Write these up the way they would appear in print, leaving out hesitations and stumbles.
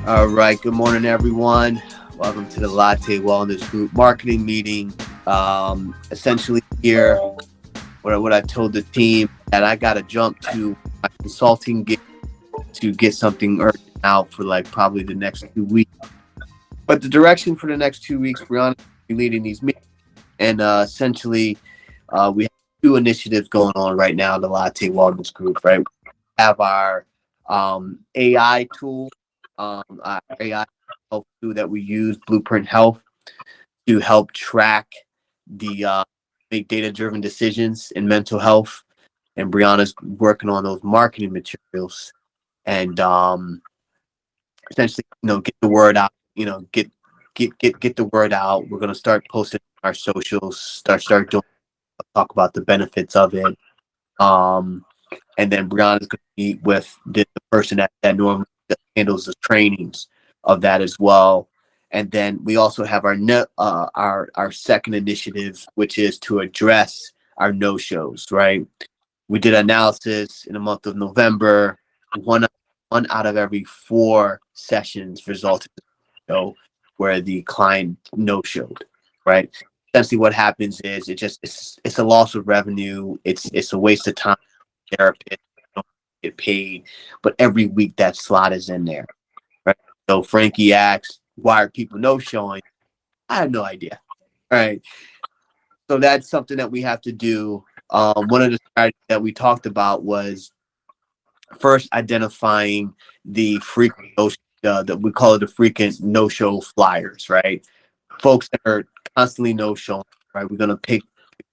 All right. Good morning, everyone. Welcome to the Latte Wellness Group marketing meeting. Essentially, here, what I told the team that I got to jump to my consulting gig to get something urgent out for like probably the next 2 weeks. But the direction for the next 2 weeks, Brianna will be leading these meetings, and essentially, we have two initiatives going on right now. The Latte Wellness Group, right? We have our AI tool, our AI health tool that we use, Blueprint Health, to help track the make data driven decisions in mental health. And Brianna's working on those marketing materials and essentially, get the word out. Get the word out. We're gonna start posting our socials. Start doing talk about the benefits of it. Um, and then Brianna's going to meet with the person that normally handles the trainings of that as well. And then we also have our second initiative, which is to address our no shows. Right, we did analysis in the month of November. One one out of every four sessions resulted in a show where the client no showed. Right. Essentially, what happens is it's a loss of revenue. It's a waste of time. Therapist don't get paid, but every week that slot is in there, right? So Frankie asks, "Why are people no showing?" I have no idea. Right. So that's something that we have to do. One of the strategies that we talked about was first identifying the frequent that we call it the frequent no show flyers, right? Folks that are constantly no showing, right? We're gonna pick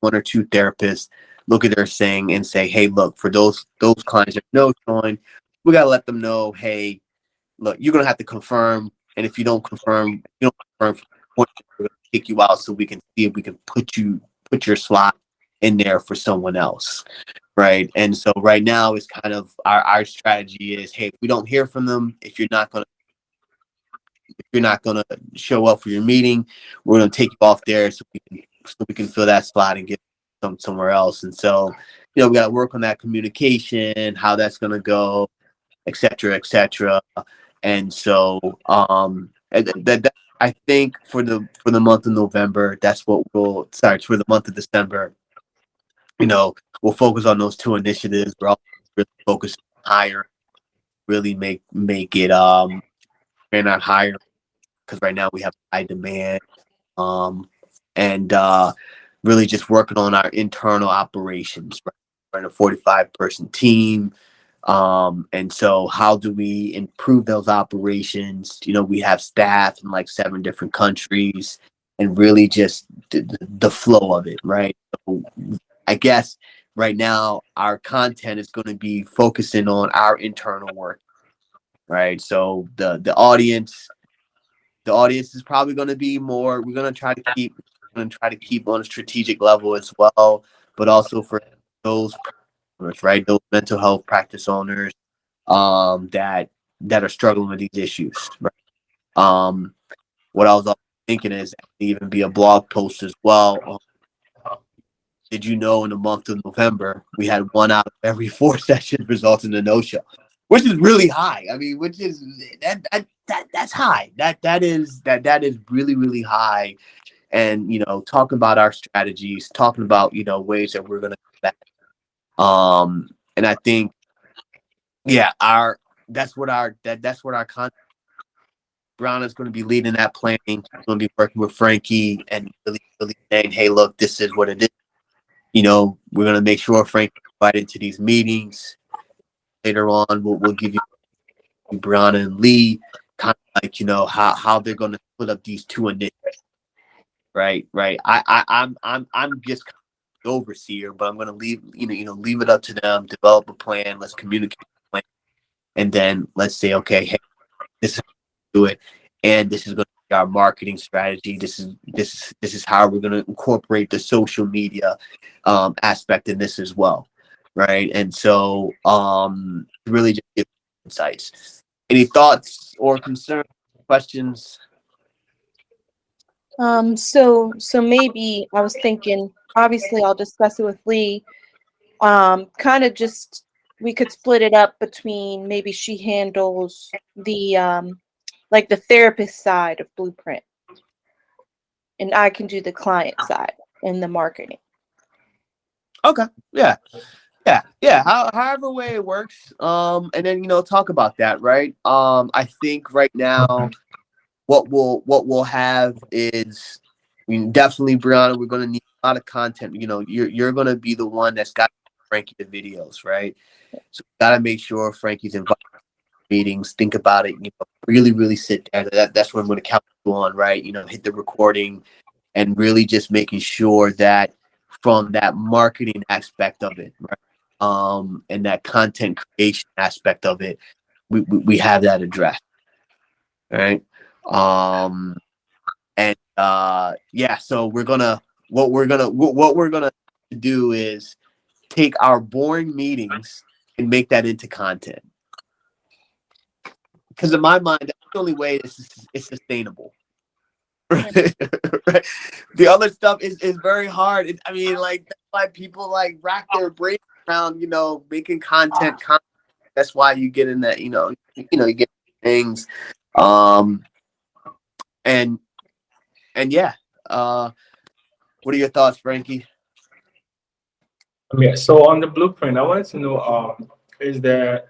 one or two therapists, look at their saying and say, hey, look, for those clients that are no showing, we gotta let them know, hey, look, you're gonna have to confirm, and if you don't confirm, we're gonna kick you out so we can see if we can put your slot in there for someone else, right? And so right now is kind of our strategy is, hey, if we don't hear from them, if you're not gonna show up for your meeting, we're gonna take you off there so we can fill that slot and get somewhere else. And so, we gotta work on that communication, how that's gonna go, et cetera, et cetera. And so that I think for the month of November, that's what we'll sorry, for the month of December, you know, we'll focus on those two initiatives. We're all really focused on hire, really make it and not hire because right now we have high demand, um, and really just working on our internal operations. Right? We're in a 45-person team. And so how do we improve those operations? We have staff in like seven different countries and really just the flow of it, right? So I guess right now our content is going to be focusing on our internal work, right? So the audience is probably going to be more. We're going to try to keep on a strategic level as well, but also for those practitioners, right? Those mental health practice owners, that are struggling with these issues, right? Um, what I was also thinking is even be a blog post as well. Did you know in the month of November we had one out of every four sessions result in a no show, which is really high. I mean, which is that's high. That is really really high. And talking about our strategies, talking about ways that we're gonna do that. And I think yeah, our that's what our content. Brown is going to be leading that planning. He's going to be working with Frankie and really, really saying, "Hey, look, this is what it is." We're going to make sure Frank invited to these meetings. Later on, we'll give you Brianna and Lee kind of like how they're going to split up these two initiatives. Right, right. I'm just kind of the overseer, but I'm going to leave it up to them. Develop a plan. Let's communicate the plan, and then let's say, okay, hey, this is how we do it, and this is going to be our marketing strategy. This is how we're going to incorporate the social media aspect in this as well, right? And so, really just give insights. Any thoughts or concerns, questions? So maybe I was thinking, obviously I'll discuss it with Lee. Kind of just we could split it up between maybe she handles the like the therapist side of Blueprint, and I can do the client side and the marketing. Okay. Yeah. Yeah. However way it works. And then talk about that, right? I think right now what we'll have is, I mean, definitely, Brianna, we're gonna need a lot of content. You're gonna be the one that's got Frankie the videos, right? So gotta make sure Frankie's invited to meetings. Think about it. Really, really sit there. That's what I'm gonna count you on, right? Hit the recording and really just making sure that from that marketing aspect of it, right? And that content creation aspect of it, we have that addressed, right? And yeah, so what we're gonna do is take our boring meetings and make that into content. Because in my mind, that's the only way it's sustainable. Right? Right? The other stuff is very hard. I mean, like, that's why people like rack their brains around, making content. That's why you get in that, you get things. And yeah. What are your thoughts, Frankie? Yeah, so on the Blueprint, I wanted to know, is the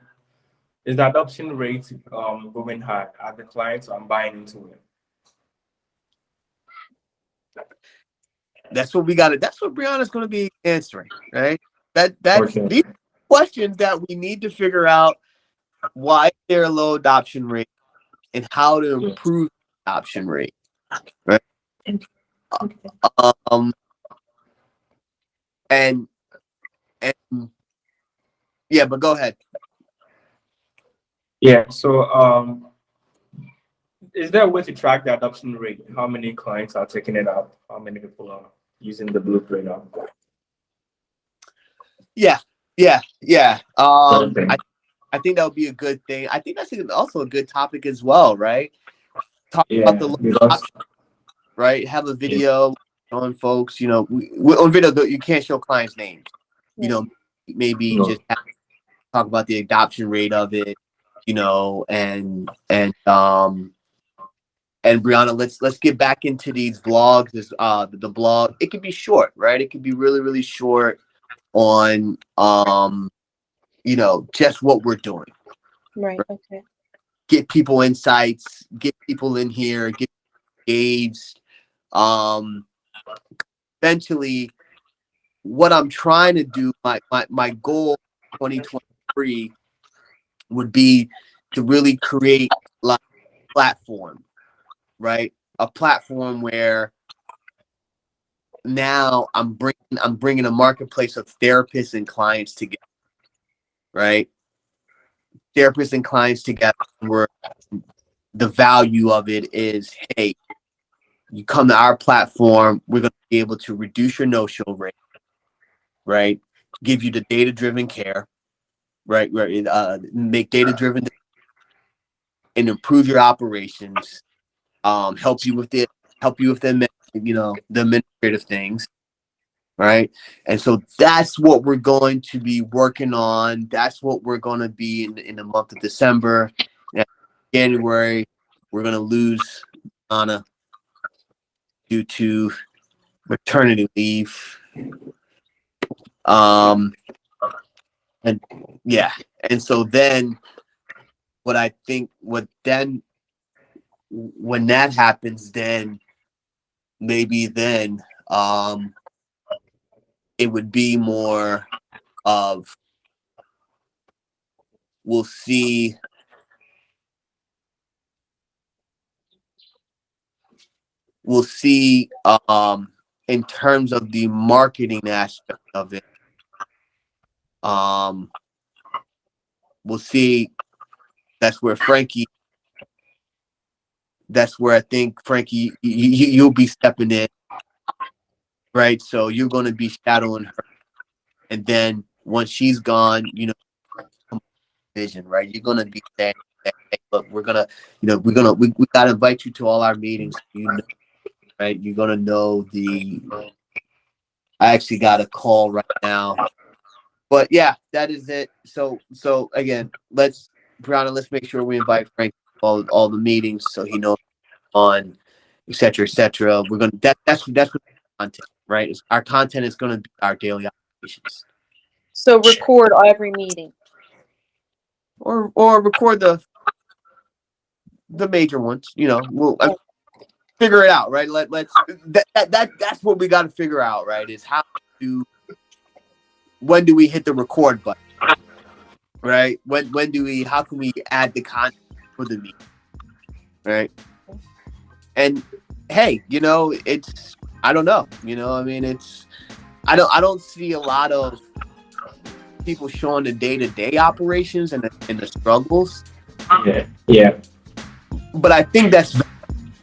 adoption rate going high? Are the clients buying into it? That's what we got to. That's what Brianna's going to be answering, right? That's Okay. these questions that we need to figure out why their low adoption rate and how to improve the adoption rate, right? Um, and yeah, but go ahead. Yeah. So is there a way to track the adoption rate? How many clients are taking it up? How many people are using the Blueprint app? Yeah. Okay. I think that would be a good thing. I think that's also a good topic as well, right? Talk about the Yeah, low because adoption, right? Have a video showing folks. On video you can't show clients' names. Maybe no. just talk about the adoption rate of it. And Brianna, let's get back into these vlogs. The blog, it could be short, right? It could be really, really short on just what we're doing. Right. Okay. Get people insights, get people in here, get engaged. Eventually, what I'm trying to do, my goal 2023 would be to really create like a platform, right? A platform where now I'm bringing a marketplace of therapists and clients together, right? Therapists and clients together, where the value of it is, hey, you come to our platform, we're going to be able to reduce your no-show rate, right? Give you the data-driven care, right? Make data-driven and improve your operations. Help you with the the administrative things, right? And so that's what we're going to be working on. That's what we're going to be in the month of December. And January, we're going to lose Anna due to maternity leave. And yeah, and so then when that happens, then maybe then it would be more of, we'll see in terms of the marketing aspect of it, we'll see. That's where I think Frankie, you'll be stepping in, right? So you're going to be shadowing her, and then once she's gone, vision, right? You're going to be saying, hey, look, we got to invite you to all our meetings, right? You're going to know I actually got a call right now, but yeah, that is it. So again, Brianna, let's make sure we invite Frank all the meetings, so he knows on, et cetera, et cetera. We're gonna that's gonna be content, right? Our content is gonna be our daily operations, So record every meeting. or record the major ones. We'll figure it out, right? Let's that's what we got to figure out, right? Is when do we hit the record button, right? When do we? How can we add the content for the meeting, right? And hey, it's I don't know, I mean, I don't see a lot of people showing the day-to-day operations and the struggles. Yeah. But I think that's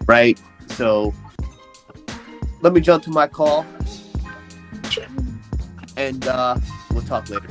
right. So let me jump to my call, and we'll talk later.